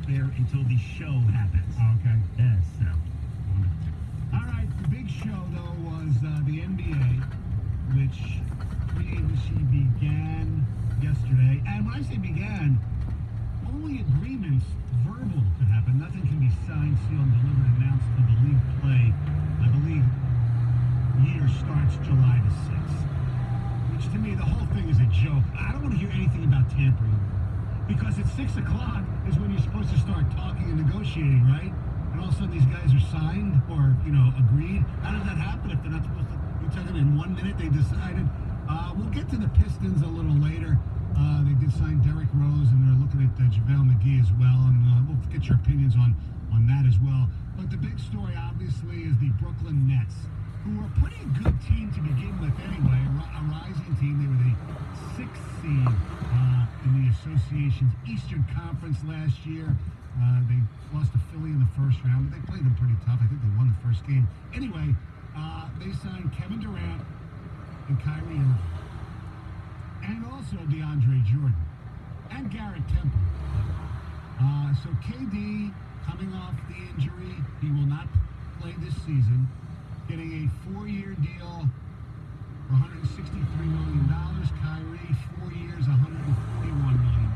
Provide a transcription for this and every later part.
there until the show happens. Okay. Yes, so. All right, the big show, though, was the NBA, which free agency began yesterday. And when I say began, only agreements, verbal, could happen. Nothing can be signed, sealed, delivered, announced till the league play. I believe year starts July the 6th. Which, to me, the whole thing is a joke. I don't want to hear anything about tampering. Because at 6 o'clock is when you're supposed to start talking and negotiating, right? And all of a sudden these guys are signed or, agreed. How does that happen if they're not supposed to be talking in 1 minute? They decided. We'll get to the Pistons a little later. They did sign Derrick Rose, and they're looking at JaVale McGee as well. And we'll get your opinions on that as well. But the big story, obviously, is the Brooklyn Nets, who were a pretty good team to begin with anyway, a rising team. They were the 6th seed in the association's Eastern Conference last year. They lost to Philly in the first round, but they played them pretty tough. I think they won the first game. Anyway, they signed Kevin Durant and Kyrie Irving, and also DeAndre Jordan, and Garrett Temple. So KD, coming off the injury, he will not play this season, getting a 4-year deal for $163 million. Kyrie, 4 years, $141 million.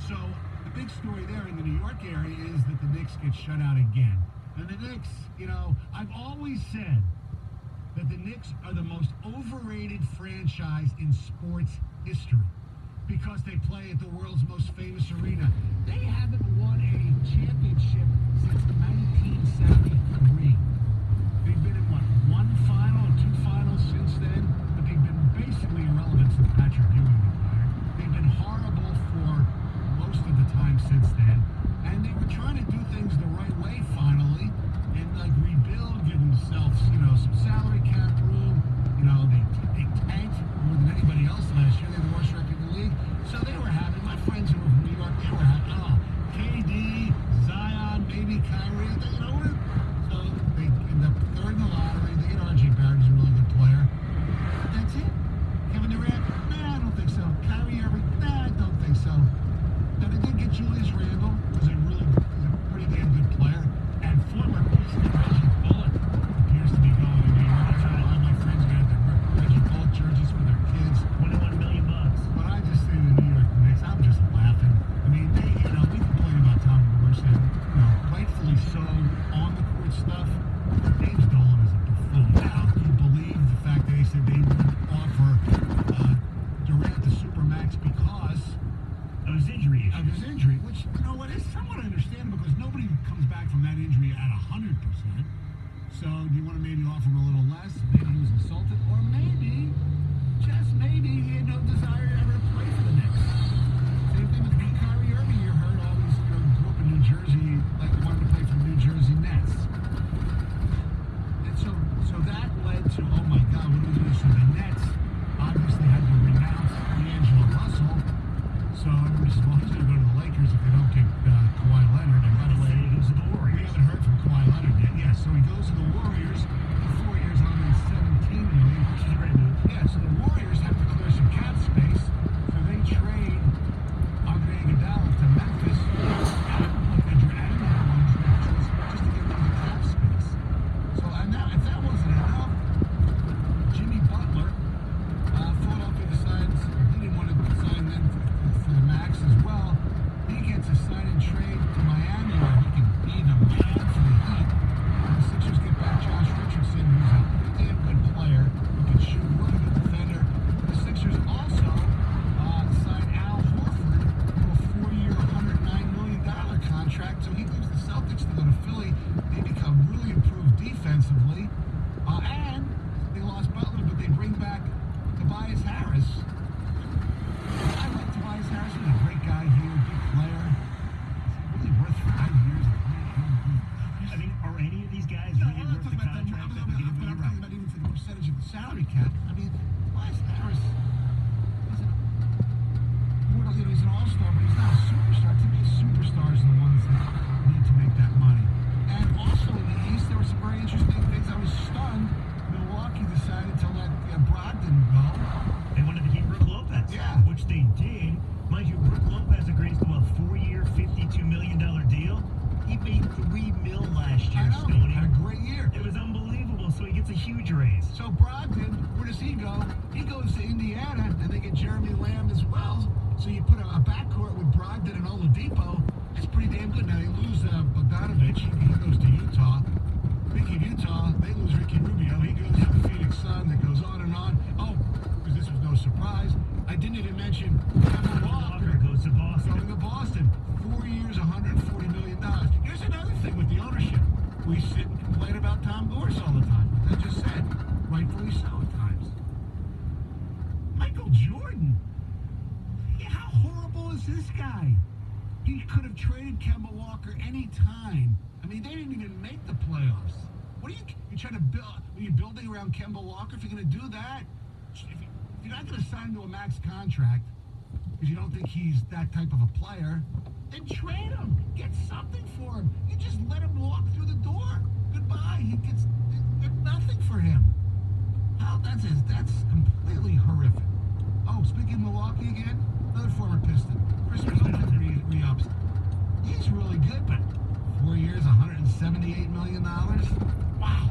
So the big story there in the New York area is that the Knicks get shut out again. And the Knicks, I've always said that the Knicks are the most overrated franchise in sports history because they play at the world's most famous arena. They haven't won a championship since 1973. They've been in, one final or 2 finals since then, but they've been basically irrelevant since Patrick Ewing retired. They've been horrible for most of the time since then, and they were trying to do things the right way finally, and rebuild, give themselves, some salary cap room. They tanked more than anybody else last year. They had the worst record in the league, so they were having, my friends who were from New York, they were having, KD, Zion, maybe Kyrie, so they end up third in the lottery. They get RJ Barrett, who's a really good player. That's it. Kevin Durant, nah, I don't think so. Kyrie Irving, nah, I don't think so. Now they did get Julius Randle, who's a pretty damn good player, and former Pistons Reggie Bullock appears to be going to New York. That's why a lot of my friends got their Reggie Bullock jerseys for their kids. $21 million. But I just say the New York Knicks, I'm just laughing. I mean, we complain about Tom Morris, and rightfully so, on the court stuff. James Dolan is a buffoon. Now, do you believe the fact that they said they would offer Durant the Supermax because of his injury issues? Of his injury, which, is somewhat understandable because nobody comes back from that injury at 100%. So, do you want to maybe offer him a little less? Maybe he was insulted, or maybe, just maybe, he had no desire ever to play for the Knicks. Same thing with Kyrie Irving. You heard all these, grew up in New Jersey, wanted to play for the New Jersey Nets. And so that led to, oh my God, what do we do? So the Nets obviously had to renounce D'Angelo Russell. So everybody says, well, he's going to go to the Lakers if they don't get Kawhi Leonard. And by the way, he goes to the Warriors. We haven't heard from Kawhi Leonard yet. Yeah, so he goes to the Warriors for 4 years, $117 million. Which is a great move. Yeah, so the Warriors have to clear some cap space, so they trade Andre Iguodala to Memphis and Andrew Wiggins just to get rid of the cap space. So if that wasn't enough, Jimmy Butler, Philadelphia decides he didn't want to sign them for the max as well. He gets a sign and made $3 million last I year, know. Stoney. Had a great year. It was unbelievable. So he gets a huge raise. So Brogdon, where does he go? He goes to Indiana, and they get Jeremy Lamb as well. So you put a backcourt with Brogdon and Oladipo. That's pretty damn good. Now they lose Bogdanovich. He goes to Utah. Speaking of Utah, they lose Ricky Rubio. He goes to the Phoenix Suns. It goes on and on. Oh, because this was no surprise. I didn't even mention Kemba Walker Goes to Boston. going to Boston. 4 years, $140 million. Here's another thing with the ownership. We sit and complain about Tom Gores all the time. Like I just said, rightfully so at times. Michael Jordan. Yeah, how horrible is this guy? He could have traded Kemba Walker any time. I mean, they didn't even make the playoffs. What are you trying to build? Are you building around Kemba Walker? If you're going to do that, if you're not going to sign him to a max contract because you don't think he's that type of a player, then trade him. Get something for him. You just let him walk through the door. Goodbye. He gets nothing for him. That's completely horrific. Oh, speaking of Milwaukee again, another former Piston. Chris Middleton re-ups. He's really good, but 4 years, $178 million. Wow.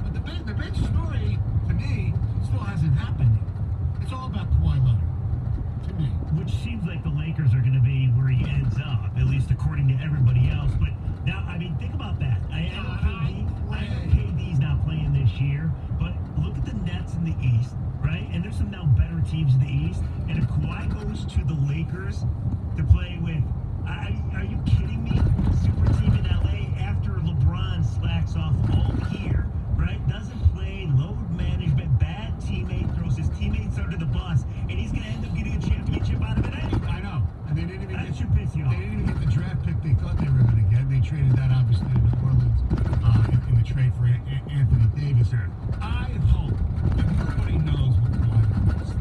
But the big story, to me, still hasn't happened yet. It's all about Kawhi Leonard, to me. Which seems like the Lakers are going to be where he ends up, at least according to everybody else. But now, I mean, think about that. I know KD's not playing this year, but look at the Nets in the East, right? And there's some now better teams in the East. And if Kawhi goes to the Lakers to play with, are you kidding me? Super team in LA after LeBron slacks off all year, right? Doesn't play, load management, bad teammate, throws his teammates under the bus, and he's going to end up getting a championship out of it anyway. I know. And they didn't even That should piss you off. They didn't even get the draft pick they thought they were going to get. They traded that, obviously, to New Orleans in the trade for Anthony Davis. I hope that nobody knows what Kawhi Leonard is.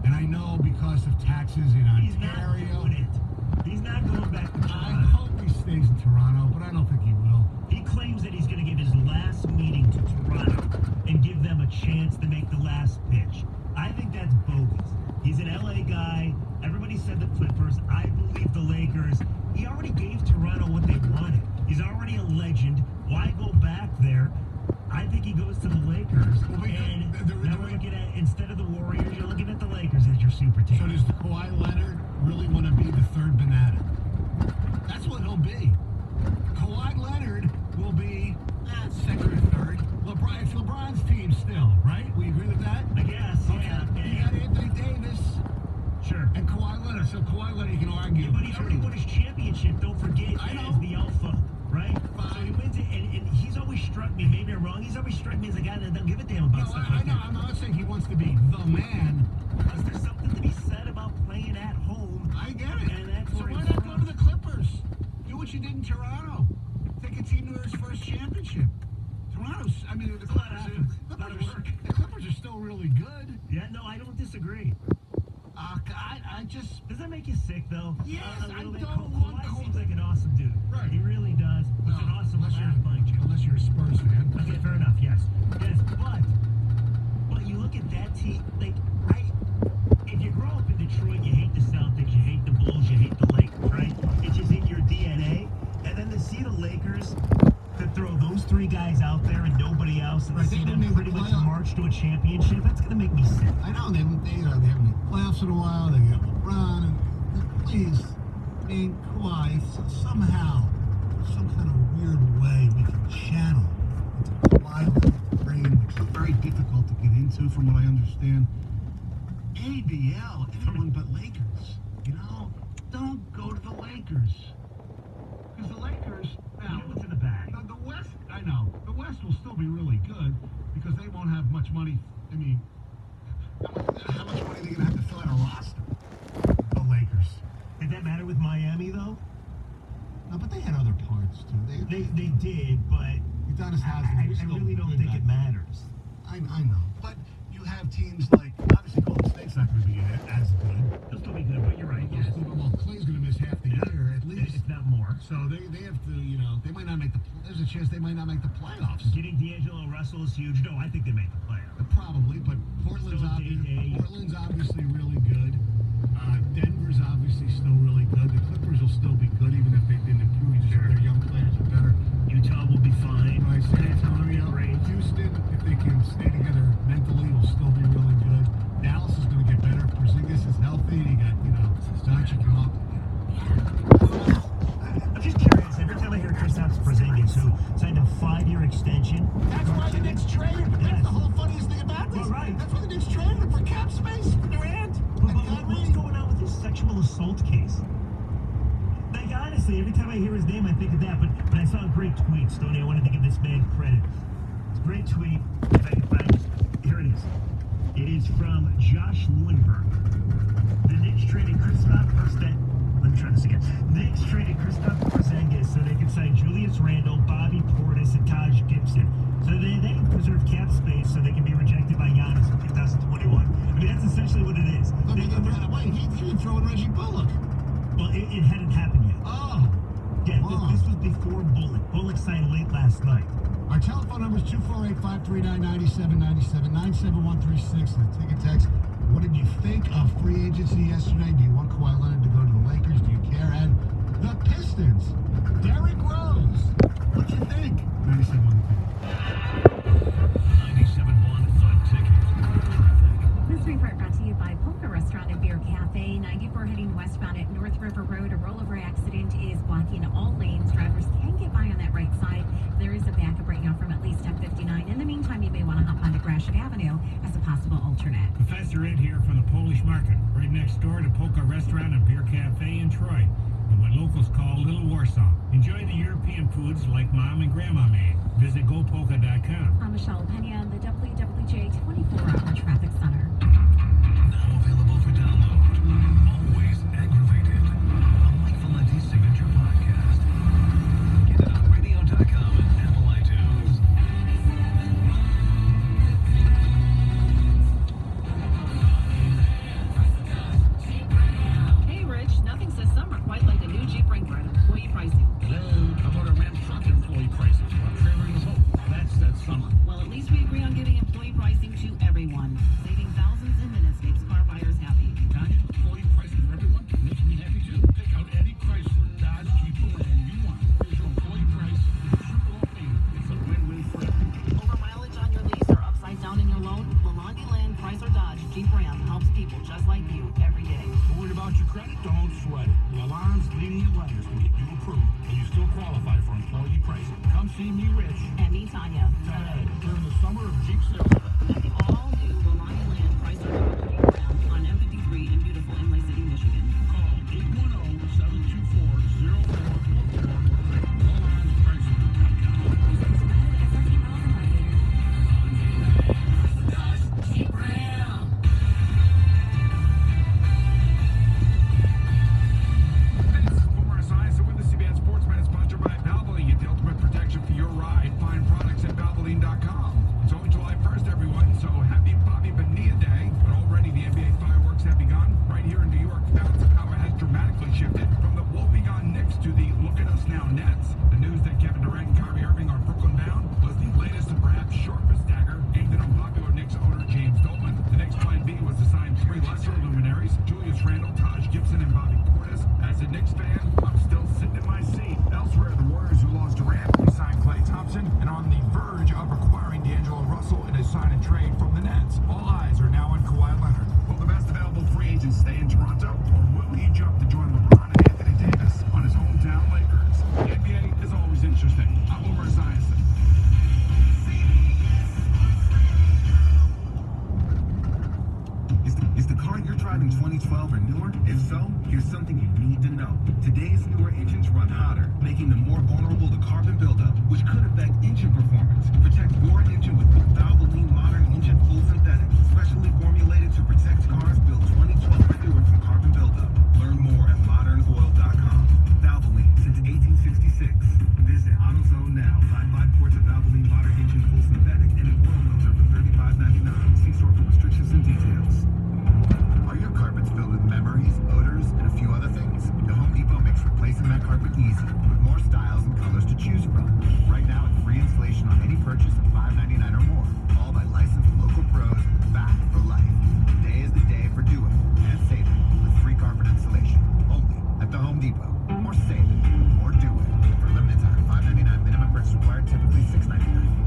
And I know because of taxes in He's not Ontario. doing it. He's not going back to I Toronto. hope he stays in Toronto, but I don't think he will. He claims that he's going to give his last meeting to Toronto and give them a chance to make the last pitch. I think that's bogus. He's an LA guy. Everybody said the Clippers. I believe the Lakers. He already gave Toronto what they wanted. He's already a legend. Why go back there? I think he goes to the Lakers. Well, And now we're looking at, instead of the Warriors, you're looking at the Lakers as your super team. So does the Kawhi Leonard really want to be the third banana? That's what he'll be. Kawhi Leonard will be second or third. It's LeBron's team still, right? We agree with that? I guess. Okay. Yeah. You got Anthony Davis Sure. and Kawhi Leonard. So Kawhi Leonard, you can argue. Yeah, but he already won his championship. Don't forget, I know. as the alpha, right? Fine. So he wins it, and he's always struck me. Maybe I'm wrong. He's always struck me as a guy that don't give a damn about No, stuff I like know. that. I'm not saying he wants to be the man. Because there's something to be said about playing at home. I get it. And that's So where why he's not go from. to the Clippers? Do what you did in Toronto. Take a team to his first championship. Toronto's, I mean, the It's a lot of Clippers, effort. A lot of work. the Clippers are still really good. Yeah, no, I don't disagree. I just, Does that make you sick, though? Yes, A little I bit. don't want Kawhi Kawhi. seems like an awesome dude. Right. He really does. With an awesome unless laugh, mind you. unless you're a Spurs fan. Okay, fair enough. Yes, but you look at that team. Like, right? If you grow up in Detroit, you hate the Celtics, you hate the Bulls, you hate the Lakers, right? It's just in your DNA. And then to see the Lakers to throw those three guys out there and nobody else, and Right, to see they them didn't pretty make the much playoff. march to a championship, that's gonna make me sick. I know, they haven't made playoffs in a while. They got LeBron. And please, I mean, Kawhi, somehow, some kind of weird way we can channel into Kawhi brain, which is very difficult to get into from what I understand. ABL, everyone but Lakers. You know, don't go to the Lakers. Because the Lakers, You now, know what's in the bag? the West, I know, the West will still be really good because they won't have much money. I mean, how much money are they going to have to fill out a roster? The Lakers. Did that matter with Miami though? No, but they had other parts too. They did, but Udonis I Haslem was still really don't good think back it matters. I know, but you have teams like obviously Golden State's not going to be as good. They'll still be good, but you're right. Yes. Well, Clay's going to miss half the year at least. If not more. So they have to, you know, they might not make the. There's a chance they might not make the playoffs. Getting D'Angelo Russell is huge. No, I think they make the playoffs. Probably, but Portland's Still Day-Day. obviously really good. Denver's obviously still really good. The Clippers will still be good even if they didn't improve. You just have their young who signed a 5-year extension. That's why the Knicks traded. That's the whole funniest thing about this. Well, right. That's why the Knicks traded him for cap space for Durant. But what's going on with his sexual assault case? Like, honestly, every time I hear his name, I think of that. But I saw a great tweet, Stoney. I wanted to give this man credit. It's a great tweet. If I can find it. Here it is. It is from Josh Lewinberg. The Knicks traded Kristaps Porzingis. Let me try this again. Knicks traded Kristaps Porzingis so they could sign Julius Randle, Bobby Portis, and Taj Gibson. So they can preserve cap space so they can be rejected by Giannis in 2021. I mean, that's essentially what it is. Wait, he threw in Reggie Bullock. Well, it hadn't happened yet. Oh. Yeah, this was before Bullock. Bullock signed late last night. Our telephone number is 248-539-9797, 97136. The ticket text. What did you think of free agency yesterday? Do you want Kawhi Leonard to go to the Lakers? Do you care? And the Pistons, Derrick Rose. What you think? 97.1 The Ticket. This report brought to you by Polka Restaurant and Beer Cafe. 94 heading westbound at North River Road. A rollover accident is blocking all lanes. Drivers can get by on that right side. There is a backup right now from at least F59. In the meantime, you may want to hop onto Gratiot Avenue as a possible alternate. Professor Ed here from the Polish Market, right next door to Polka Restaurant and Beer Cafe in Troy, and what locals call Little Warsaw. Enjoy the European foods like Mom and Grandma made. Visit GoPolka.com. I'm Michelle Pena in the WWJ 24-hour traffic center. Now available for download. Always aggravated. A Mike Valenti signature podcast. Get it on radio.com and Apple iTunes. Hey, Rich, nothing says summer quite like the new Jeep Wrangler at employee pricing. Hello. How about a Ram truck employee prices? Trailer in the boat. That's that summer. Well, at least we agree on giving employee pricing to everyone. Saving thousands in minutes makes car buyers happy. Tanya, employee pricing for everyone makes me happy too. Pick out any Chrysler, Dodge, Jeep, or Ram you want. Here's your employee price. Super low payment. It's a win-win for everyone. Over mileage on your lease or upside down in your loan, Lalonde Land Chrysler Dodge Jeep Ram helps people just like you every day. Worried about your credit? Don't sweat it. Lalonde's lenient lenders can get you approved, and you still qualify for employee pricing. Come see me, Rich. And me, Tanya. Today, during the summer of Jeep sales. At the all-new Lalonde Land Chrysler Dodge Jeep Ram on M53 in beautiful Imlay City, Michigan. Call 810-724-0444 or LalandePricing.com. This is Boomer Esiason with the CBS Sports Minute, sponsored by Valvoline. Get the ultimate protection for your ride. Find products at Valvoline.com. It's only July 1st, everyone, so happy Bobby Bonilla Day. But already the NBA fireworks have begun. Right here in New York, balance of power has dramatically shifted from the woebegone Knicks to the look at us now Nets. The news that Kevin Durant and Kyrie Irving are Brooklyn bound was the latest and perhaps sharpest dagger aimed at unpopular Knicks owner James Dolan. The Knicks' plan B was to sign 3 lesser luminaries, Julius Randle, Taj Gibson, and Bobby Portis. As a Knicks fan, I'm still sitting in my seat. Elsewhere, the Warriors, who lost Durant, re-signed Klay Thompson, and are on the verge of acquiring D'Angelo Russell in a sign and trade from the Nets. All eyes are now on Kawhi Leonard. Will the best available free agent stay in Toronto, or will he jump to join LeBron and Anthony Davis on his hometown Lakers? The NBA is always interesting. I'm Boomer Esiason. Is the car you're driving 2012 or newer? If so, here's something you need to know. Today's newer engines run hotter, making them more vulnerable to carbon buildup, which could affect engine performance. Protect your engine with Valvoline Modern Engine Full Synthetic, specially formulated to protect cars built 2012 or newer from carbon buildup. Learn more at modernoil.com. Valvoline since 1866. Visit AutoZone now. Buy 5 quarts of Valvoline Modern Engine Full Synthetic and an oil filter for $35.99. See store for restrictions and details. Are your carpets filled with memories, odors, and a few other things? The Home Depot makes replacing that carpet easy with more styles and colors to choose from. Right now, it's free installation on any purchase of $5.99 or more, all by licensed local pros back for life. Today is the day for do it and save it with free carpet installation only at the Home Depot. Or save it, or do it for a limited time. $5.99 minimum purchase required, typically $6.99.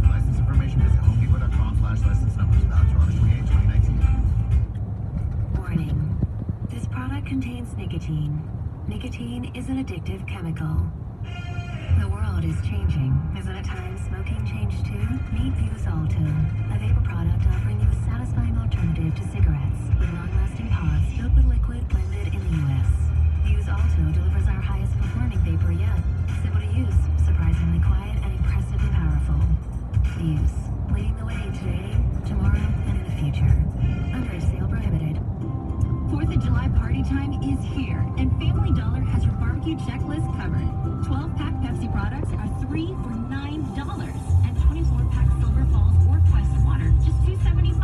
License information visit homedepot.com/license numbers. Valid through August 28, 2019. Warning. This product contains nicotine. Nicotine is an addictive chemical. The world is changing. Isn't it time smoking changed too? Meet Vuse Alto, a vapor product offering you a satisfying alternative to cigarettes with long-lasting pods filled with liquid blended in the U.S. Vuse Alto delivers our highest performing vapor yet. Simple to use, surprisingly quiet, and impressively powerful. Vuse, leading the way today, tomorrow, and in the future. Underage sale prohibited. 4th of July party time is here, and Family Dollar has your barbecue checklist covered. 12-pack Pepsi products are 3 for $9, and 24-pack Silver Falls or Quest Water just $2.75.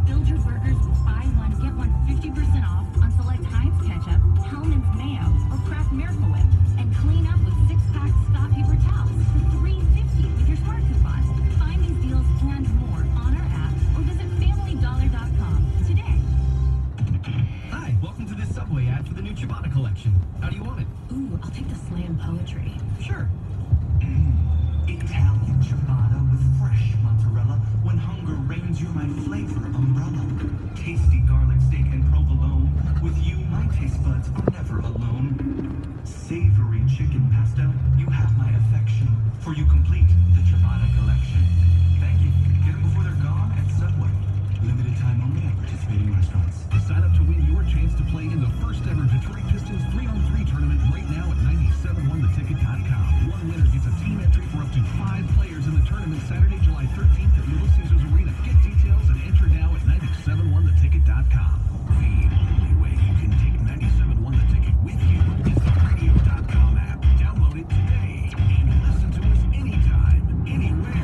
Build your burgers with buy one, get one 50% off on select Heinz ketchup, Hellman's mayo, or Kraft Miracle Whip, and clean up with 6-pack Scott paper towels for $3.50 with your smart coupon. Find these deals and more on our app or visit FamilyDollar.com today. Hi, welcome to this Subway ad for the new Ciabatta collection. How do you want it? Ooh, I'll take the slam poetry. Sure. Italian ciabatta with fresh mozzarella. When hunger reigns, you're my flavor umbrella. Tasty garlic steak and provolone. With you, my taste buds are never alone. Savory chicken pesto, you have my affection. For you complete the ciabatta collection. Thank you. Get them before they're gone at Subway. Limited time only at participating restaurants. Sign up to win your chance to play in the first ever Detroit Pistons 3-on-3 tournament right now at 971theticket.com. One winner gets a team entry for up to 5 players in the tournament Saturday, July 13th at Little Caesars Arena. Get details and enter now at 971theticket.com. The only way you can take 971 The Ticket with you is the radio.com app. Download it today and listen to us anytime, anywhere.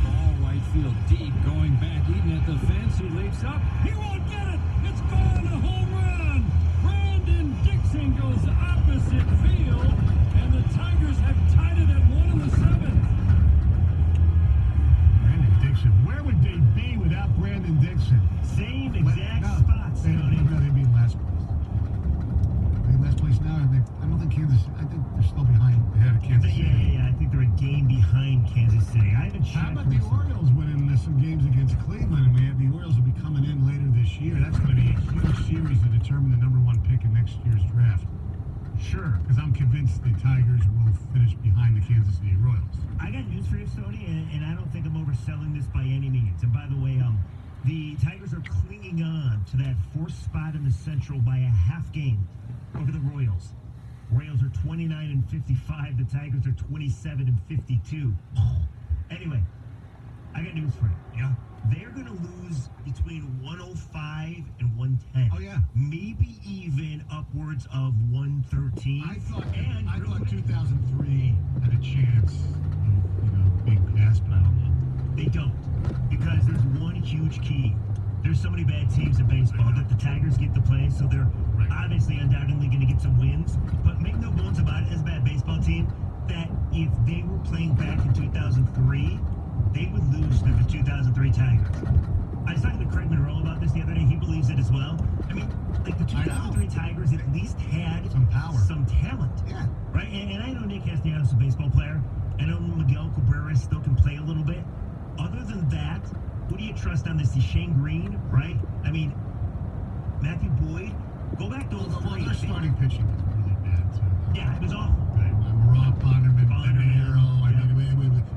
Ball right field deep, going back, eating at the fence. He leaps up. He won't get it. It's gone. A home run. Brandon Dixon goes opposite field, and the Tigers have tied it at 1 in the 7th. Brandon Dixon. Where would they be without Brandon Dixon? Same exact spots, Tony. They'd be in last place. They're in last place now, and I don't think Kansas. I think they're still ahead of Kansas City. Yeah. I think they're a game behind Kansas City. I haven't checked. How about the Orioles winning some games against Cleveland? And the Orioles will be coming in later this year. That's going to be a huge series to determine the number 1 pick in next year's draft. Sure. Because I'm convinced the Tigers will finish behind the Kansas City Royals. I got news for you, Stoney, and I don't think I'm overselling this by any means. And by the way, the Tigers are clinging on to that 4th spot in the Central by a half game over the Royals. Royals are 29-55. The Tigers are 27-52. Anyway, I got news for you. Yeah. They're going to lose between 105 and 110. Oh, yeah. Maybe even upwards of 113. I thought 2003 had a chance of, being passed, but I don't know. They don't. Because there's one huge key. There's so many bad teams in baseball that the Tigers get to play, so they're obviously undoubtedly going to get some wins. But make no bones about it, as a bad baseball team, that if they were playing back in 2003, they would lose to the 2003 Tigers. I was talking to Craig Monroe about this the other day. He believes it as well. I mean, like the 2003 Tigers at least had some power, some talent. Yeah. Right? And I know Nick Castellanos is a baseball player. I know Miguel Cabrera still can play a little bit. Other than that, who do you trust on this? Shane Green, right? I mean, Matthew Boyd. Go back to those three. Their starting pitching was really bad, too. Yeah, it was awful. Right. Rob Bonnerman,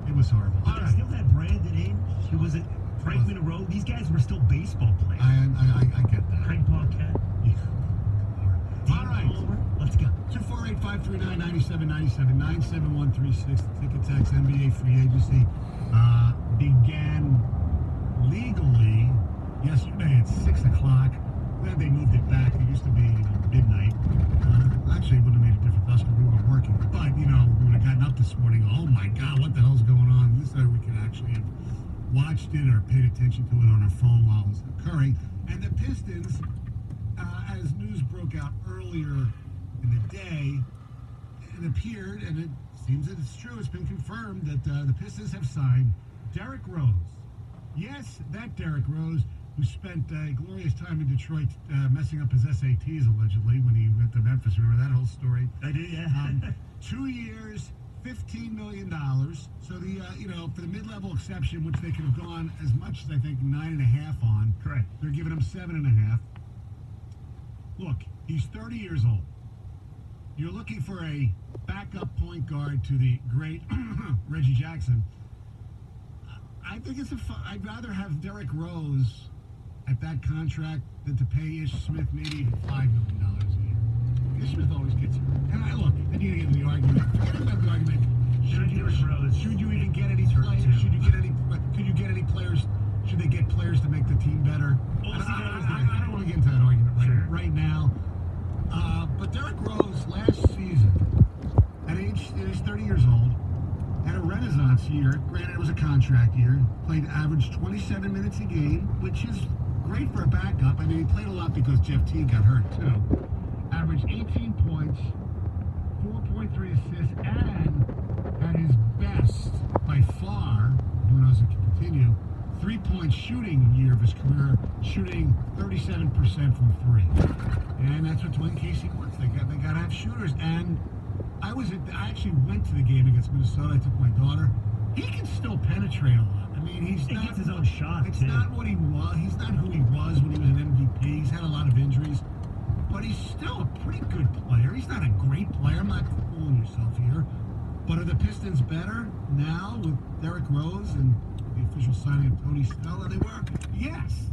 it was horrible. But they still had Brandon Inge. Who was it? Frank Monroe. These guys were still baseball players. I get that. Craig Paquette. Yeah. All right. Let's go. 248-539-9797, 97136. Ticket Tax NBA free agency began legally yesterday at 6 o'clock. Glad they moved it back. It used to be midnight. Actually, it would have made a difference to us because we weren't working. But, we would have gotten up this morning. Oh, my God, what the hell's going on? This way we could actually have watched it or paid attention to it on our phone while it was occurring. And the Pistons, as news broke out earlier in the day, it appeared, and it seems that it's true, it's been confirmed that the Pistons have signed Derrick Rose. Yes, that Derrick Rose, who spent a glorious time in Detroit messing up his SATs, allegedly, when he went to Memphis. Remember that whole story? I do, yeah. 2 years, $15 million. So the, for the mid-level exception, which they could have gone as much as, I think, 9.5 on. Correct. They're giving him 7.5. look, he's 30 years old. You're looking for a backup point guard to the great Reggie Jackson. I think I'd rather have Derrick Rose at that contract than to pay Ish Smith maybe even $5 million a year. Ish Smith always gets hurt. And look, then you get into the argument. Forget about the argument. Should you even get any players? Could you get any players? Should they get players to make the team better? I don't want to get into that argument right now. But Derrick Rose last season, he's 30 years old, had a renaissance year. Granted, it was a contract year. Averaged 27 minutes a game, which is great for a backup. I mean, he played a lot because Jeff Teague got hurt too. Averaged 18 points, 4.3 assists, and at his best by far, who knows if it can continue, 3-point shooting year of his career, shooting 37% from three. And that's what Dwayne Casey wants. They got to have shooters. And I actually went to the game against Minnesota. I took my daughter. He can still penetrate a lot. I mean, he gets his own shot. It's not what he was. He's not who he was when he was an MVP. He's had a lot of injuries. But he's still a pretty good player. He's not a great player. I'm not fooling yourself here. But are the Pistons better now with Derrick Rose and the official signing of Tony Snell than they were? Yes.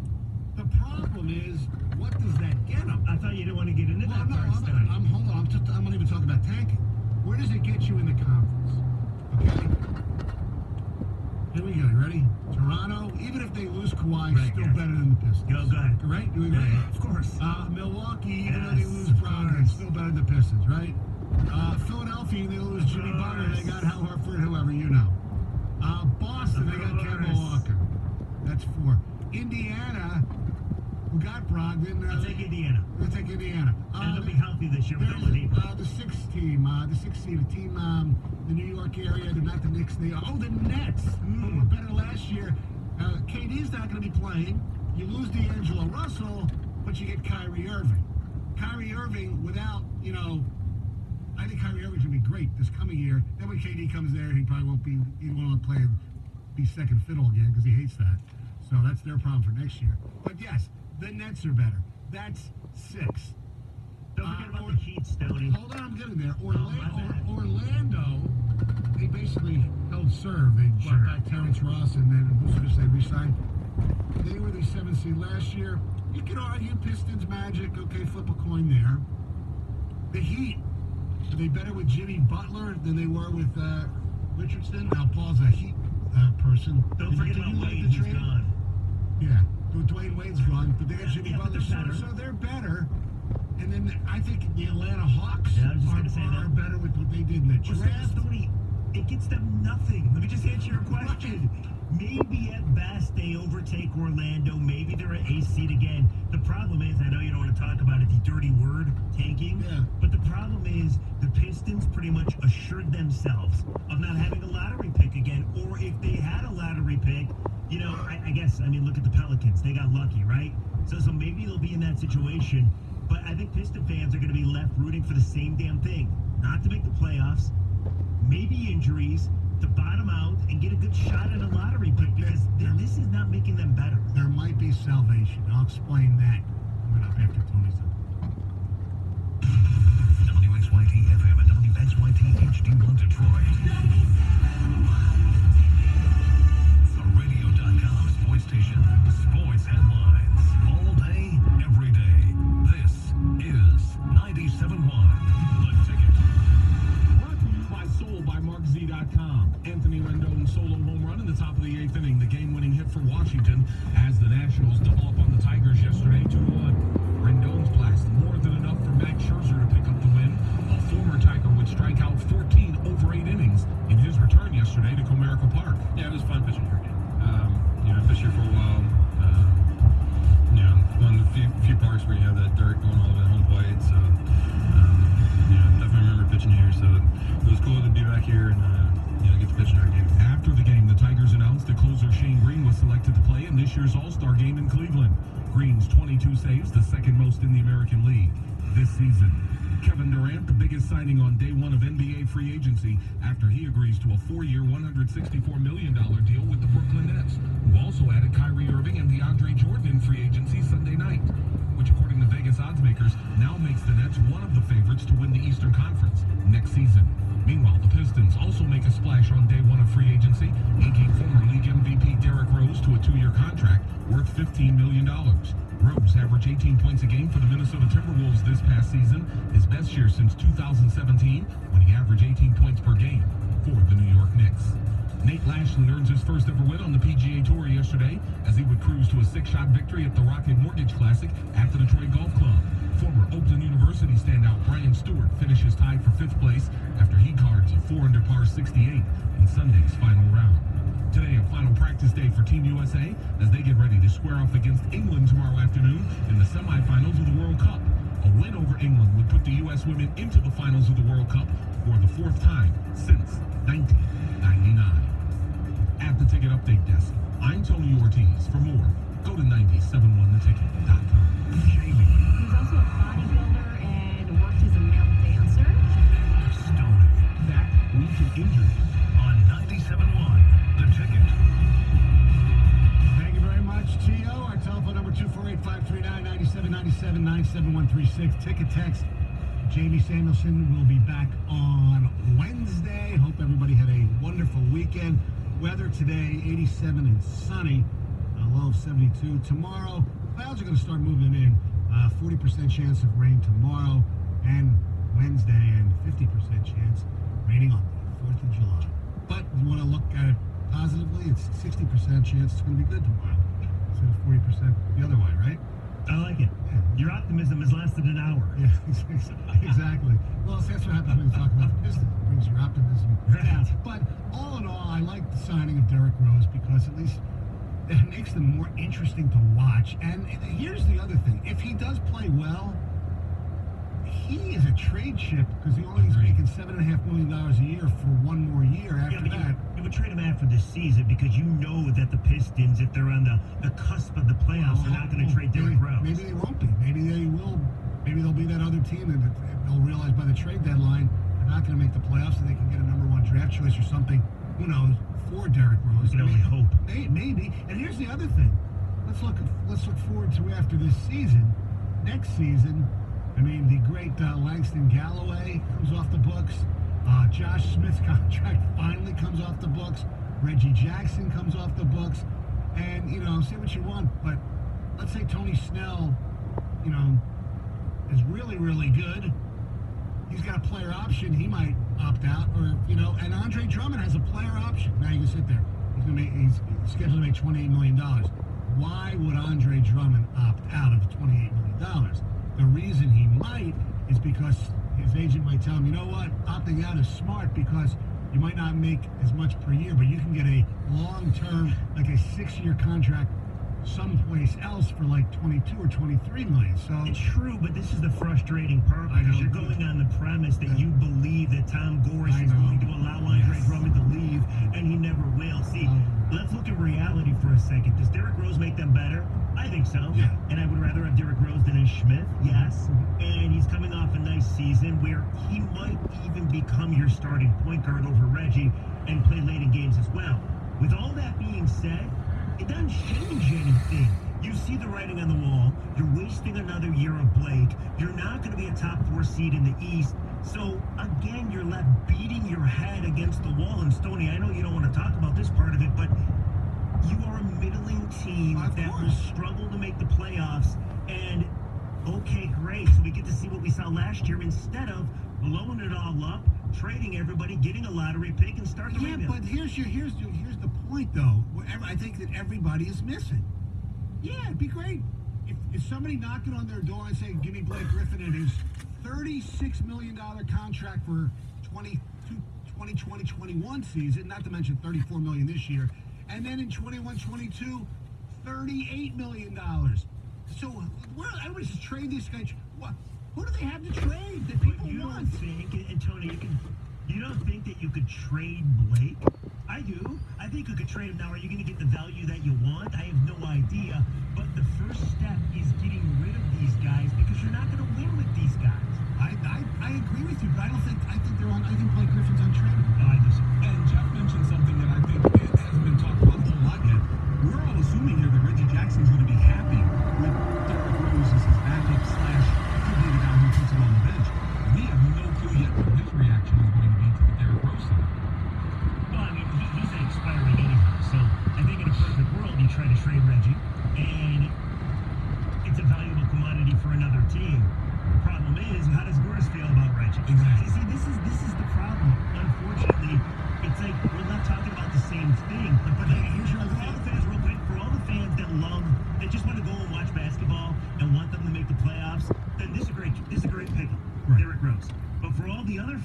The problem is, what does that get him? I thought you didn't want to get into that part. Hold on. I'm not even talking about tanking. Where does it get you in the conference? Okay? Here we go. You ready? Toronto, even if they lose Kawhi, still better than the Pistons. Go ahead. Right? Do we agree? Yeah, of course. Milwaukee, even though they lose Brogdon, still better than the Pistons, right? Philadelphia, they lose Jimmy Butler, they got Hal Horford, whoever you know. Boston, they got Kemba Walker. That's 4. Indiana, who got Brogdon. I'll take Indiana. We'll take Indiana. And they'll be healthy this year with Oladipo. The 6th team, the team, the New York area, they're not the Knicks. The Nets, who were better last year. KD's not going to be playing. You lose D'Angelo Russell, but you get Kyrie Irving. Kyrie Irving without, I think Kyrie Irving's going to be great this coming year. Then when KD comes there, he probably won't be, he won't be second fiddle again because he hates that. So that's their problem for next year. But yes, the Nets are better. That's 6. Don't forget about the Heat, Stoney. Hold on, I'm getting there. Orlando, they basically held serve. They brought back Terrence Ross and then Vucevic they re-signed. They were the 7th seed last year. You could argue Pistons, Magic, okay, flip a coin there. The Heat, are they better with Jimmy Butler than they were with Richardson? Now, Paul's a Heat person. Don't forget about Wade, who's gone. Yeah, Dwayne Wade's gone, but they got Jimmy Butler, so they're better. And then I think the Atlanta Hawks are better with what they did in the draft. Stoney, it gets them nothing. Let me just answer your question. Maybe at best they overtake Orlando. Maybe they're an ace seed again. The problem is, I know you don't want to talk about it, the dirty word, tanking. Yeah. But the problem is the Pistons pretty much assured themselves of not having a lottery pick again. Or if they had a lottery pick, I guess, look at the Pelicans. They got lucky, right? So maybe they'll be in that situation. But I think Piston fans are going to be left rooting for the same damn thing. Not to make the playoffs, maybe injuries, to bottom out and get a good shot at a lottery pick because this is not making them better. There might be salvation. I'll explain that coming up after Tony's up. WXYT FM and WXYT HD1 Detroit. The radio.com sports station. Sports headlines. All day, every day. This is 97.1. The Ticket. Brought to you by Sold by MarkZ.com. Anthony Rendon's solo home run in the top of the 8th inning. The game-winning hit for Washington as the Nationals double up on the Tigers yesterday, 2-1. Rendon's blast more than enough for Max Scherzer to pick up the win. A former Tiger would strike out 14 over 8 innings in his return yesterday to Comerica Park. Yeah, it was fun pitching here again. Fished here for a while. One of the few parks where you have that dirt going all over the home plate. So, definitely remember pitching here. So it was cool to be back here and get to pitch in our game. After the game, the Tigers announced that closer Shane Green was selected to play in this year's All-Star game in Cleveland. Green's 22 saves, the second most in the American League this season. Kevin Durant, the biggest signing on day one of NBA free agency after he agrees to a 4-year, $164 million deal with the Brooklyn Nets, who also added Kyrie Irving and DeAndre Jordan in free agency Sunday night, which according to Vegas odds makers now it's one of the favorites to win the Eastern Conference next season. Meanwhile, the Pistons also make a splash on day one of free agency, inking former league MVP Derrick Rose to a 2-year contract worth $15 million. Rose averaged 18 points a game for the Minnesota Timberwolves this past season, his best year since 2017, when he averaged 18 points per game for the New York Knicks. Nate Lashley earns his first ever win on the PGA Tour yesterday as he would cruise to a 6-shot victory at the Rocket Mortgage Classic at the Detroit Golf Club. Former Oakland University standout Brian Stewart finishes tied for 5th place after he cards a 4-under par 68 in Sunday's final round. Today, a final practice day for Team USA as they get ready to square off against England tomorrow afternoon in the semifinals of the World Cup. A win over England would put the U.S. women into the finals of the World Cup for the 4th time since 1999. At the Ticket Update Desk, I'm Tony Ortiz. For more, go to 971theticket.com. He's also a bodybuilder and worked as a male dancer. Stoney. Back week to injury on 97.1 The Ticket. Thank you very much, T.O. Our telephone number 248-539-9797-97136. Ticket text. Jamie Samuelson will be back on Wednesday. Hope everybody had a wonderful weekend. Weather today, 87 and sunny. A low of 72. Tomorrow, clouds are going to start moving in. 40% chance of rain tomorrow and Wednesday, and 50% chance raining on the 4th of July. But you want to look at it positively, it's 60% chance it's going to be good tomorrow instead of 40% the other way, right? I like it. Yeah. Your optimism has lasted an hour. Yeah, exactly. Well, that's what happens when you talk about the Pistons. It brings your optimism down. But all in all, I like the signing of Derrick Rose because at least it makes them more interesting to watch. And here's the other thing. If he does play well, he is a trade chip because he only is making $7.5 million a year for one more year after that. You would trade him after this season because you know that the Pistons, if they're on the cusp of the playoffs, are not going to trade Derrick Rose. Maybe they won't be. Maybe they will. Maybe they'll be that other team and they'll realize by the trade deadline they're not going to make the playoffs and they can get a #1 draft choice or something, who knows, for Derrick Rose. We can only hope. Maybe. And here's the other thing. Let's look forward to after this season. Next season, I mean, the great Langston Galloway comes off the books. Josh Smith's contract finally comes off the books. Reggie Jackson comes off the books. And, say what you want, but let's say Tony Snell, is really, really good. He's got a player option. He might opt out. Or, and Andre Drummond has a player option. Now you can sit there. He's scheduled to make $28 million. Why would Andre Drummond opt out of $28 million? The reason he might is because his agent might tell him, you know what, opting out is smart because you might not make as much per year, but you can get a long-term, like a 6-year contract someplace else for like 22 or 23 million. So it's true, but this is the frustrating part because you're going on the premise that you believe that Tom Gores is going to allow Andre Drummond to leave, and he never will. See, let's look at reality for a second. Does Derrick Rose make them better? I think so. Yeah. And I would rather have Derrick Rose than Ish Smith. Yes. And he's coming off a nice season where he might even become your starting point guard over Reggie and play late in games as well. With all that being said, it doesn't change anything. You see the writing on the wall. You're wasting another year of Blake. You're not going to be a top 4 seed in the East. So, again, you're left beating your head against the wall. And, Stoney, I know you don't want to talk about this part of it, but you are a middling team that will struggle to make the playoffs. And, okay, great. So we get to see what we saw last year instead of blowing it all up, trading everybody, getting a lottery pick, and starting to rebuild. But here's the point, though. I think that everybody is missing. Yeah, it'd be great if somebody knocked it on their door and said, give me Blake Griffin and his $36 million contract for 2020-21 season, not to mention $34 million this year, and then in 21-22, $38 million. So everybody's just trade this guy. Who do they have to trade that people you want? Don't think, and Tony, you don't think that you could trade Blake? I do. I think you could trade him now. Are you going to get the value that you want? I have no idea. But the first step is getting rid of these guys because you're not going to win with these guys. I agree with you, but I think Blake Griffin's untradeable. No, I disagree. And Jeff mentioned something that I think hasn't been talked about a whole lot yet. We're all assuming here that Reggie Jackson's going to be happy with Derrick Rose as his backup / could be the guy who puts him on the bench.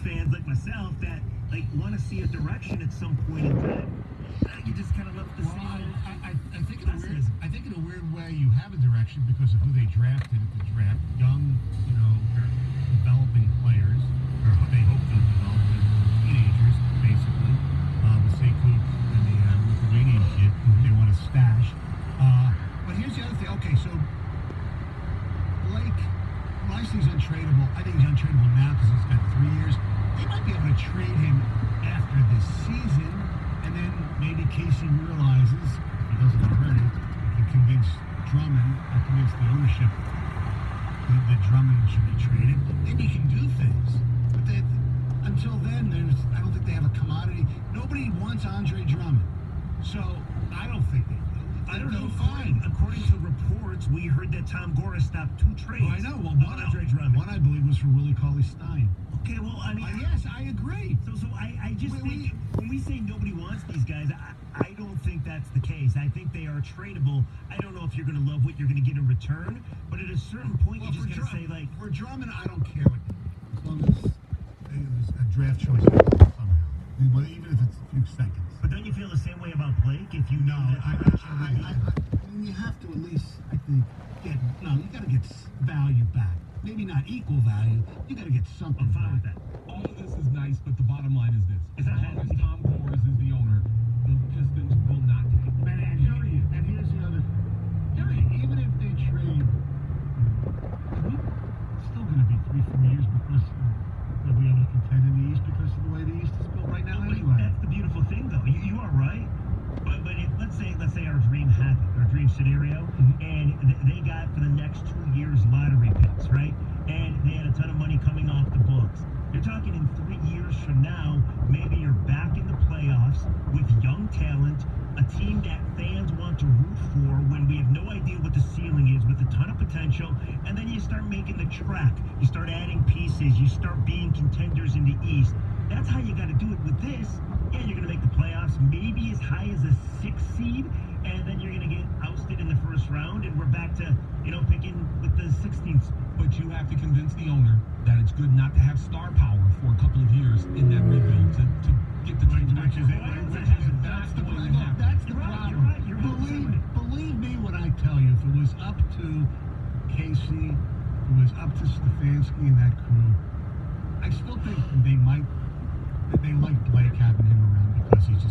fans like myself that like want to see a direction at some point in time. You just kind of left the same. I think in a weird way you have a direction because of who they drafted at the draft. Young, developing players, or they hope they'll develop teenagers, basically. With Sekou and the Lithuanian kid who they want to stash. But here's the other thing. Okay, so Blake, when I say he's untradeable, I think he's untradeable now because he's got 3 years. They might be able to trade him after this season, and then maybe Casey realizes, if he doesn't already, he can convince Drummond, or convince the ownership that Drummond should be traded. Then you can do things. But until then, I don't think they have a commodity. Nobody wants Andre Drummond. So I don't think I don't know. Fine. According to reports, we heard that Tom Gora stopped 2 trades. Oh, I know. Well, one I believe was for Willie Cauley-Stein. Okay, well, I mean... yes, I agree. So I just think, when we say nobody wants these guys, I don't think that's the case. I think they are tradable. I don't know if you're going to love what you're going to get in return, but at a certain point, you just got to say, like... For Drummond, I don't care as long as there's a draft choice somehow. Even if it's a few seconds. But don't you feel the same way about Blake? If you know you have to at least, I think, you got to get value back. Maybe not equal value. You got to get something. I'm fine with that. All of this is nice, but the bottom line is this. Is that as long as Tom Gores is the owner, the Pistons will not take him. And here's the other thing. Even if they trade, it's still going to be 3-4 years because they'll be able to contend in the East because of the way the East is built right now anyway. That's the beautiful thing, though. You are right. But let's say our dream happened, our dream scenario, and they got for the next 2 years lottery picks, right? And they had a ton of money coming off the books. You're talking in 3 years from now, maybe you're back in the playoffs with young talent, a team that fans want to root for when we have no idea what the ceiling is, with a ton of potential, and then you start making the track. You start adding pieces. You start being contenders in the East. That's how you got to do it with this. Yeah, you're going to make the playoffs maybe as high as a 6th seed, and then you're going to get ousted in the first round, and we're back to, picking with the 16th. But you have to convince the owner that it's good not to have star power for a couple of years in that rebuild to get the team to That's the problem. Believe me when I tell you, if it was up to Casey, if it was up to Stefanski and that crew, I still think they like Blake having him around because he's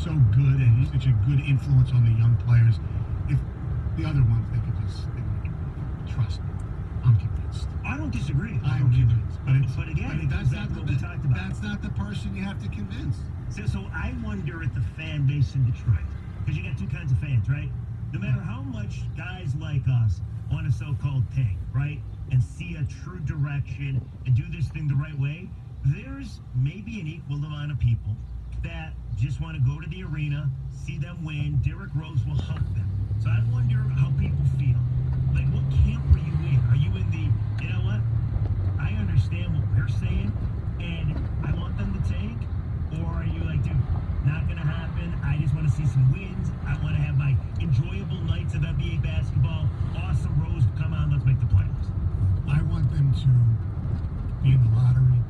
so good and he's such a good influence on the young players. If the other ones, they could trust me. I'm convinced. I don't disagree. I'm convinced. But again, that's not what we talked about. That's not the person you have to convince. So I wonder at the fan base in Detroit, because you got 2 kinds of fans, right? No matter how much guys like us want to so-called tank, right, and see a true direction and do this thing the right way, there's maybe an equal amount of people that just want to go to the arena, see them win. Derrick Rose will help them. So I wonder how people feel. Like, what camp are you in? Are you in the, you know what? I understand what we're saying, and I want them to tank? Or are you like, dude, not going to happen. I just want to see some wins. I want to have my enjoyable nights of NBA basketball. Awesome Rose, come on, let's make the playoffs. I want them to be in the lottery.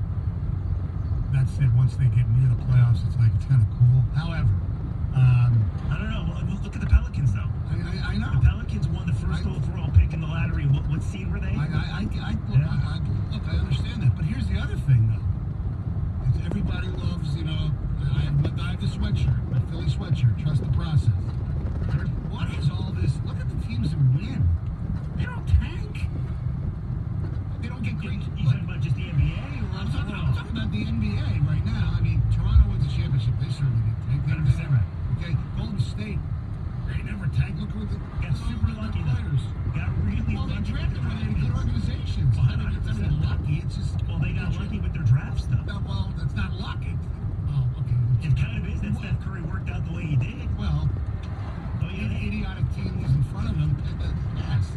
That said, once they get near the playoffs, it's kind of cool. However, I don't know. Well, look at the Pelicans, though. I know. The Pelicans won the first overall pick in the lottery. What seed were they? Look, I understand that. But here's the other thing, though. It's everybody loves, I have the sweatshirt, my Philly sweatshirt. Trust the process. What is all this? Look at the teams that win. They don't tank. They don't get great. You talking about just the NBA? I'm talking about the NBA right now. I mean, Toronto wins the championship. They certainly didn't tank. 100% right. Okay, Golden State. They never tanked. Look what got super lucky players. Got really lucky. They drafted when they had good organizations. Well, 100% lucky. It's just they got lucky with their draft stuff. Well, that's not lucky. Well, okay. It kind of is. That Steph Curry worked out the way he did. Well, an idiotic team was in front of him. Yes.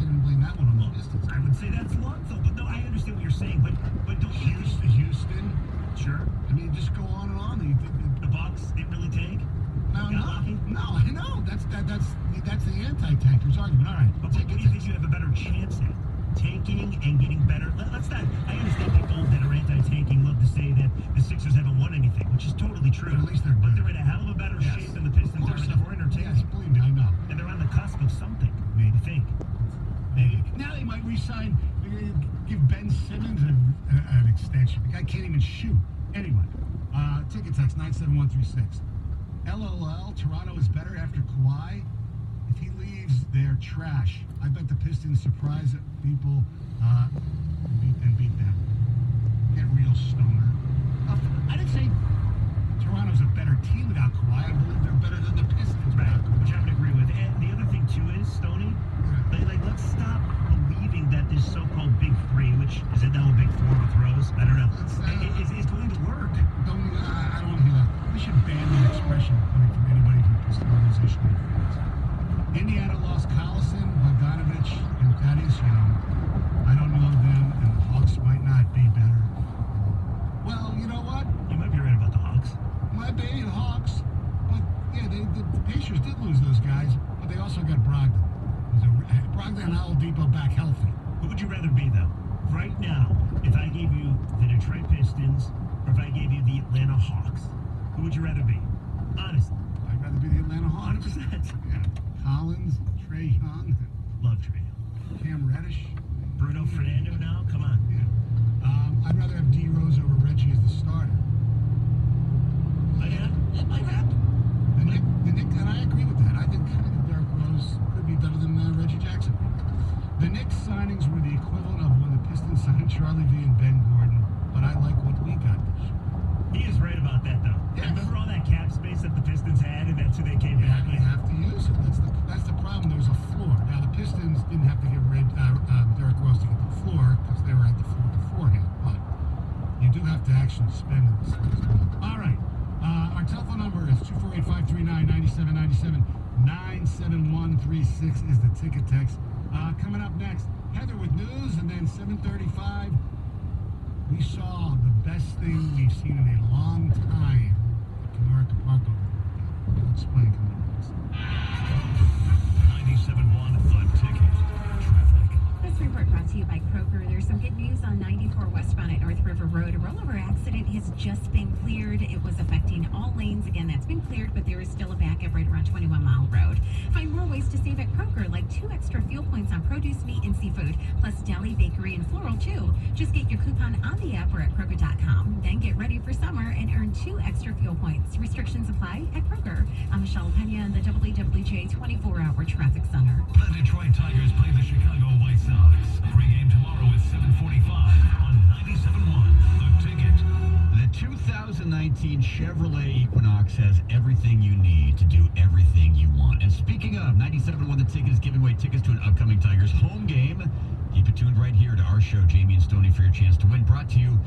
Didn't blame that one on the distance. I would say that's luck, though. But no, I understand what you're saying. But don't Houston. Sure. I mean, just go on and on. The Bucks didn't really tank. No, I know. That's the anti-tankers argument. All right. But what do you think you have a better chance at? tanking and getting better. Let's not. I understand people that are anti-tanking love to say that the Sixers haven't won anything, which is totally true. But at least they're But good. they're in a hell of a better Yes. shape than the Pistons are in the entertainment. Yes, believe me, I know. And they're on the cusp of something. Maybe think. Maybe. Now they might re-sign, give Ben Simmons an extension. The guy can't even shoot. Anyway, ticket text 97136. LOL, Toronto is better after Kawhi. If he leaves, they're trash. I bet the Pistons surprise people and beat them. Get real, stoner. I didn't say Toronto's a better team without Kawhi. I believe they're better than the Pistons without Kawhi. Which I would agree with. And the other thing, too, is, Stoney, let's stop believing that this so-called Big Three, which is it now a Big Four with Rose? I don't know. Is going to work. I don't want to hear that. We should ban that expression coming from anybody from the Pistons organization. Indiana lost Collison, Bogdanovich, and Thaddeus Young. I don't know them, and the Hawks might not be better. Well, you know what? You might be right about the Hawks. Might be the Hawks. But, yeah, the Pacers did lose those guys, but they also got Brogdon. Brogdon and Oladipo back healthy. Who would you rather be, though? Right now, if I gave you the Detroit Pistons, or if I gave you the Atlanta Hawks, who would you rather be? Honestly. I'd rather be the Atlanta Hawks. 100%. Yeah. Collins, Trae Young. Love Trae. Cam Reddish. Bruno Fernando now? Come on. Yeah. I'd rather have D Rose over Reggie as the starter. It might happen. The Knicks, and I agree with that. I think Derrick Rose could be better than Reggie Jackson. The Knicks signings were the equivalent of when the Pistons signed Charlie V and Ben Gordon, but I like what we got this year. He is right about that, though. Yes. Remember all that cap space that the Pistons had, and that's who they came back You with? have to use it. That's the problem. There's a floor. Now, the Pistons didn't have to get rid Derrick Rose to get the floor because they were at the floor beforehand, but you do have to actually spend in this as well. All right. Our telephone number is 248-539-9797. 97136 is the ticket text. Coming up next, Heather with news, and then 7:35, we saw the best thing we've seen in a long time. Comerica Park over there. We'll explain coming up next. 97.1 The Ticket. Traffic. This report brought to you by Kroger. There's some good news on 94 westbound at North River Road. A rollover accident has just been cleared. It was affecting all lanes. Again, that's been cleared, but there is still a backup right around 21 Mile Road. Find more ways to save at Kroger, like 2 extra fuel points on produce, meat, and seafood, plus deli, bakery, and floral, too. Just get your coupon on the app or at Kroger.com. Then get ready for summer and earn 2 extra fuel points. Restrictions apply at Kroger. I'm Michelle Pena in the WWJ 24-hour traffic center. The Detroit Tigers play the Chicago White Sox. Pre-game tomorrow at 7:45 on 97.1 The Ticket. The 2019 Chevrolet Equinox has everything you need to do everything you want. And speaking of, 97.1 The Ticket is giving away tickets to an upcoming Tigers home game. Keep it tuned right here to our show, Jamie and Stoney, for your chance to win. Brought to you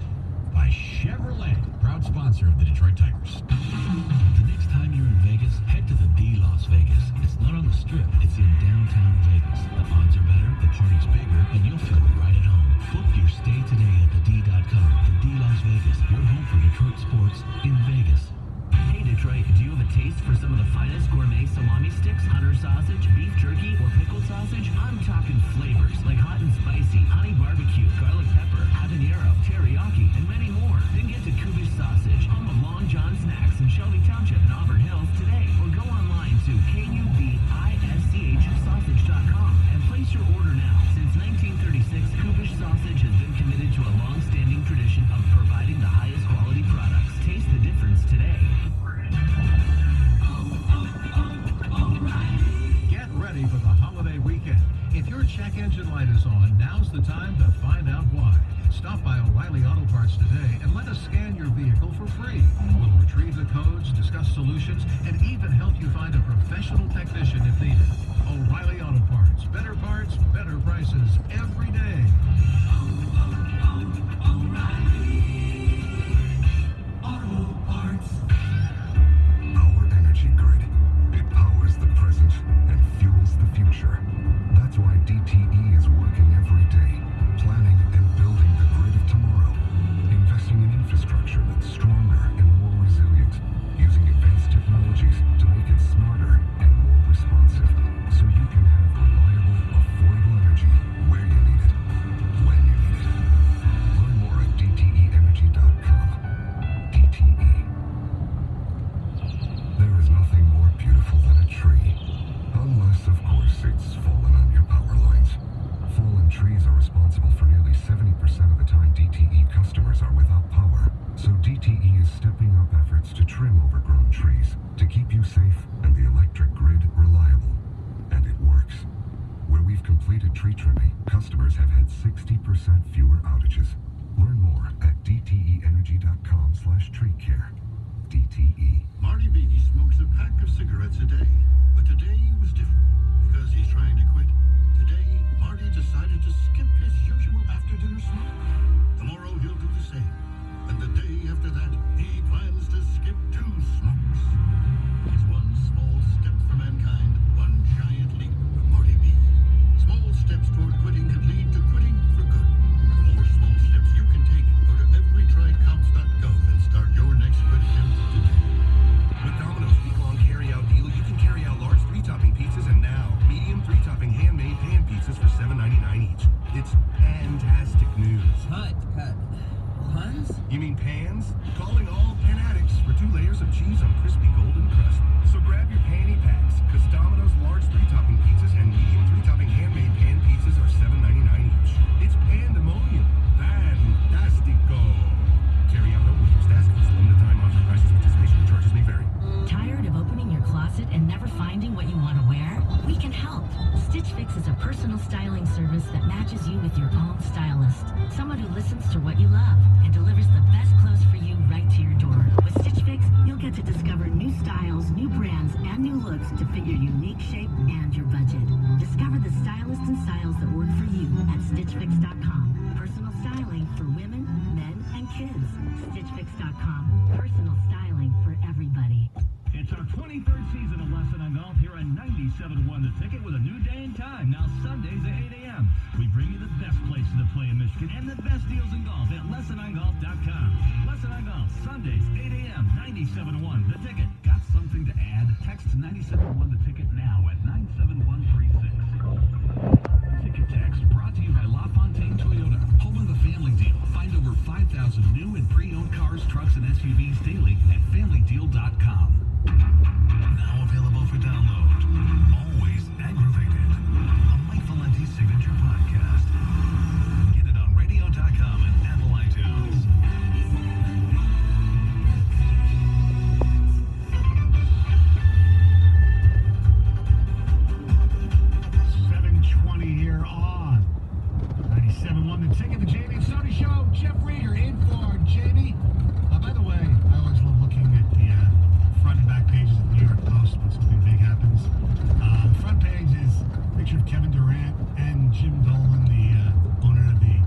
by Chevrolet, proud sponsor of the Detroit Tigers. The next time you're in Vegas, head to the D Las Vegas. It's not on the Strip, it's in downtown Vegas. The odds are better, the party's bigger, and you'll feel right at home. Book your stay today at thed.com. The D Las Vegas, your home for Detroit sports in Vegas. Hey Detroit, do you have a taste for some of the finest gourmet salami sticks, hunter sausage, beef jerky, or pickled sausage? I'm talking flavors like hot and spicy, honey barbecue, garlic pepper, habanero, teriyaki, and many more. Then get to Kubish Sausage, home of Long John Snacks in Shelby Township and Auburn Hills today. Or go online to KUBISCHsausage.com and place your order now. Since 1936, Kubish Sausage has been committed to a long-standing tradition of providing the highest quality products. Taste the difference today. Get ready for the holiday weekend. If your check engine light is on, now's the time to find out why. Stop by O'Reilly Auto Parts today and let us scan your vehicle for free. We'll retrieve the codes, discuss solutions, and even help you find a professional technician if needed. O'Reilly Auto Parts. Better prices every day. Auto Parts. Our energy grid. It powers the present and fuels the future. That's why DTE is working every day, planning and building the grid of tomorrow, investing in infrastructure that's stronger and more resilient, using advanced technologies to make it smarter and more responsive, so you can have reliable, affordable energy where you need it. 20% of the time DTE customers are without power. So DTE is stepping up efforts to trim overgrown trees to keep you safe and the electric grid reliable. And it works. Where we've completed tree trimming, customers have had 60% fewer outages. Learn more at dteenergy.com/treecare. DTE. Marty B smokes a pack of cigarettes a day, but today was different because he's trying to quit. Today, Marty decided to skip his usual after-dinner smoke. Tomorrow, he'll do the same. And the day after that, he plans to skip 2 smokes. It's one small step for mankind, one giant leap for Marty B. Small steps toward quitting could lead to quitting for good. For more small steps you can take, go to everytrycounts.gov and start your next quit attempt today. With Domino's week-long carry-out deal, you can carry out large 3-topping pizzas and now medium 3-topping handmade pan pizzas for $7.99 each. It's fantastic news. Puns? You mean pans? Calling all pan addicts for 2 layers of cheese on crispy golden crust. So grab your panty packs, because Domino's large 3-topping pizzas and medium 3-topping handmade pan pizzas are $7.99 each. It's pandemonium. Fantastico. Carry out only. Use Daskins. Limited time offer. Prices, participation, and charges may vary. Tired of opening your closet and never finding what you want to wear? We can help. Stitch Fix is a personal styling service that matches you with your own stylist. Someone who listens to what you love and delivers the best clothes for you right to your door. With Stitch Fix, you'll get to discover new styles, new brands, and new looks to fit your unique shape and your budget. Discover the stylists and styles that work for you at StitchFix.com. Personal styling for women, men, and kids. StitchFix.com. Personal styling for everybody. It's our 23rd season of Lesson on Golf here on 97.1 The Ticket with a new day and time. Now Sundays at 8 a.m. We bring you the best places to play in Michigan and the best deals in golf at LessonOnGolf.com. Lesson on Golf, Sundays, 8 a.m., 97.1 The Ticket. Got something to add? Text 97.1 The Ticket now at 97136. Ticket text brought to you by LaFontaine Toyota. Home of the Family Deal. Find over 5,000 new and pre-owned cars, trucks, and SUVs daily at FamilyDeal.com. Now available for download. Always Aggravated. A Mike Valenti signature podcast. Get it on radio.com and Apple iTunes. Here on 97.1 The Ticket, the Jamie and Sony Show. Jeff Rieger in for Jamie. By the way, I always love looking at the front and back pages of the New York Post when something big happens. The front page is a picture of Kevin Durant and Jim Dolan, the owner of the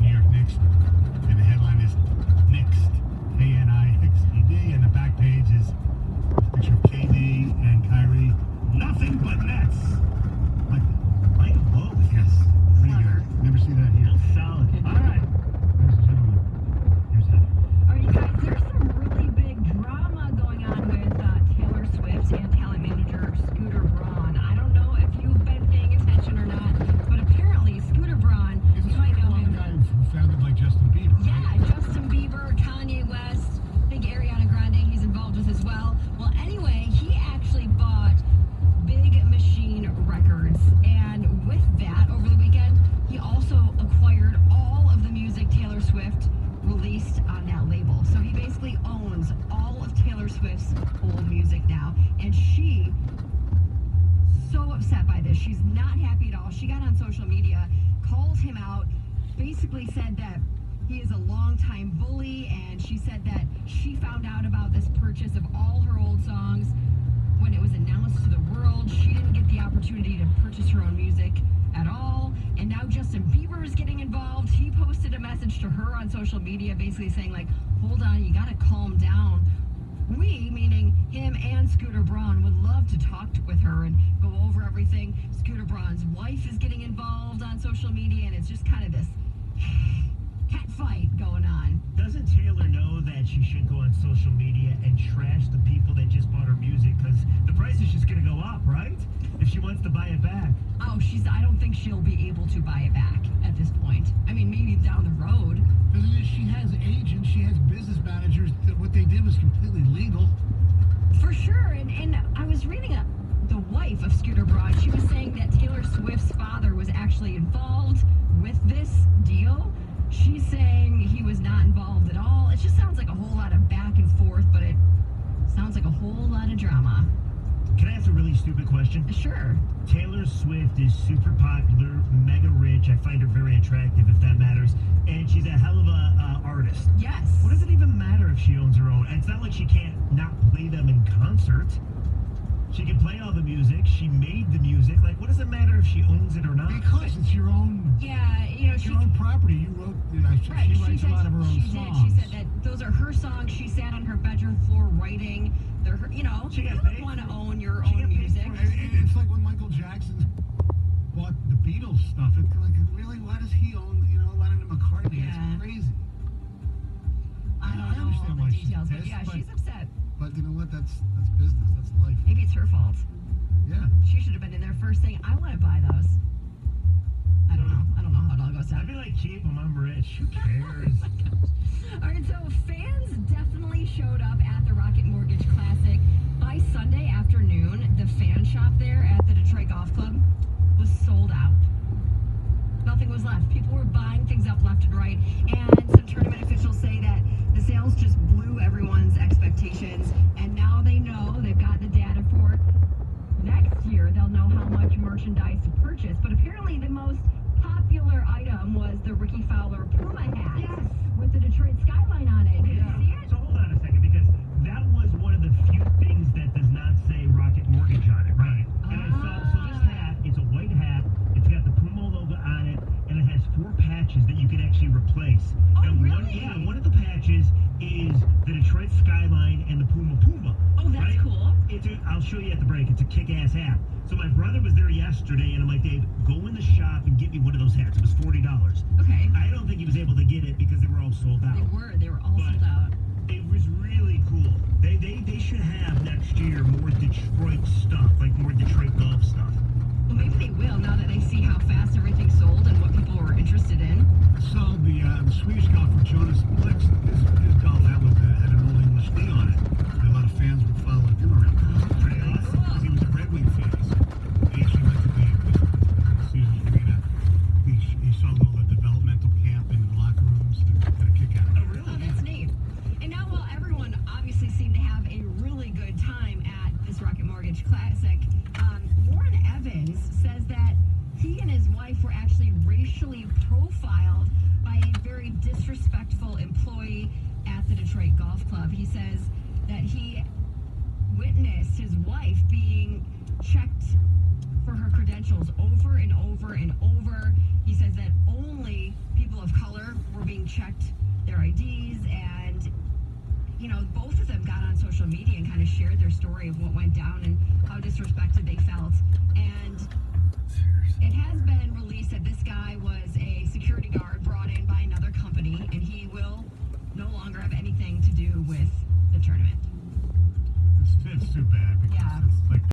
New York Knicks. And the headline is Nixed, K-N-I-X-E-D. And the back page is a picture of KD and Kyrie. Nothing but Nets. Like both. Yes. Pretty good. Never see that here. Solid. All right. Ladies and gentlemen, here's that. All right, you guys, there's some really big drama going on with Taylor Swift and talent manager Scooter Braun. I don't know if you've been paying attention or not, but apparently Scooter Braun, you might know him. The guy who sounded like Justin Bieber, right? Yeah, Justin Bieber, Kanye West, big Ariana Grande he's involved with as well. Well, anyway, he actually bought Big Machine Records, and with that, over the weekend, he also acquired all of the music Taylor Swift released on that label. So he basically owns all of Taylor Swift's old music now, and she so upset by this. She's not happy at all. She got on social media, called him out, basically said that he is a longtime bully, and she said that she found out about this purchase of all her old songs when it was announced to the world. She didn't get the opportunity to purchase her own music at all, and now Justin Bieber is getting involved. He posted a message to her on social media basically saying, like, hold on, you gotta calm down. We, meaning him and Scooter Braun, would love to talk with her and go over everything. Scooter Braun's wife is getting involved on social media, and it's just kind of this cat fight going on. Doesn't Taylor know that she should go on social media and trash the people that just bought her music? Because the price is just going to go up, right? If she wants to buy it back. Oh, I don't think she'll be able to buy it back at this point. I mean, maybe down the road. She has agents, she has business managers. What they did was completely legal. For sure, and I was reading the wife of Scooter Braun. She was saying that Taylor Swift's father was actually involved with this deal. she's saying he was not involved at all. It just sounds like a whole lot of back and forth, but it sounds like a whole lot of drama. Can I ask a really stupid question? Sure. Taylor Swift is super popular, mega rich. I find her very attractive, if that matters. And she's a hell of a artist. Yes. What does it even matter if she owns her own? It's not like she can't not play them in concert. She can play all the music. She made the music. Like, what does it matter if she owns it or not? Because it's your own. Yeah, your own property. You wrote. Right, she writes a lot of her own she songs. She said that those are her songs. She sat on her bedroom floor writing. They're her, you know, you don't want to own your own music. It's like when Michael Jackson bought the Beatles stuff. It's like, really, why does he own, Lennon and McCartney? Yeah. It's crazy. I don't know understand all the why details, she's but yeah, pissed, she's upset. But you know what? That's business. That's life. Maybe it's her fault. Yeah. She should have been in there first saying, I want to buy those. I don't know how it all goes down. I'd be like, keep them, I'm rich. Who cares? All right, so fans definitely showed up at the Rocket Mortgage Classic. By Sunday afternoon, the fan shop there at the Detroit Golf Club was sold out. Nothing was left. People were buying things up left and right, and some tournament officials say that the sales just blew everyone's expectations, and now they know, they've got the data for next year. They'll know how much merchandise to purchase, but apparently the most popular item was the Ricky Fowler Puma hat. Yes. With the Detroit skyline on it. Did you see it? So hold on a second, because that was one of the few things that does not say Rocket Mortgage on it, right? And I saw, so this hat, it's a white hat, it's got the Puma logo on it, and it has 4 patches that you can actually replace. Oh, and really? One of the patches is the Detroit skyline and the Puma. Oh, that's right? cool. I'll show you at the break. It's a kick-ass hat. So my brother was there yesterday, and I'm like, Dave, go in the shop and get me one of those hats. It was $40. Okay. I don't think he was able to get it because they were all sold out. They were all sold out. It was really cool. They should have next year more Detroit stuff, like more Detroit golf stuff. Well, maybe they will now that they see how fast everything sold and what people were interested in. So the Swedish golfer Jonas Blix, his golf hat had an Old English knee on it. And a lot of fans would follow him around. Pretty awesome. Because he was a Red Wing fan. He actually went to the Caesars Arena. He saw all the developmental camp in the locker rooms and got a kick out of it. Oh, really? Oh, that's neat. And now, while everyone obviously seemed to have a really good time at this Rocket Mortgage Classic, Warren Evans says that he and his wife were actually racially profiled by a very disrespectful employee at the Detroit Golf Club. He says that he witnessed his wife being checked for her credentials over and over and over. He says that only people of color were being checked their IDs, and both of them got on social media and kind of shared their story of what went down and how disrespected they felt. And it has been released that this guy was a security guard brought in by another company, and he will no longer have anything to do with the tournament. It's too bad because Yeah. it's like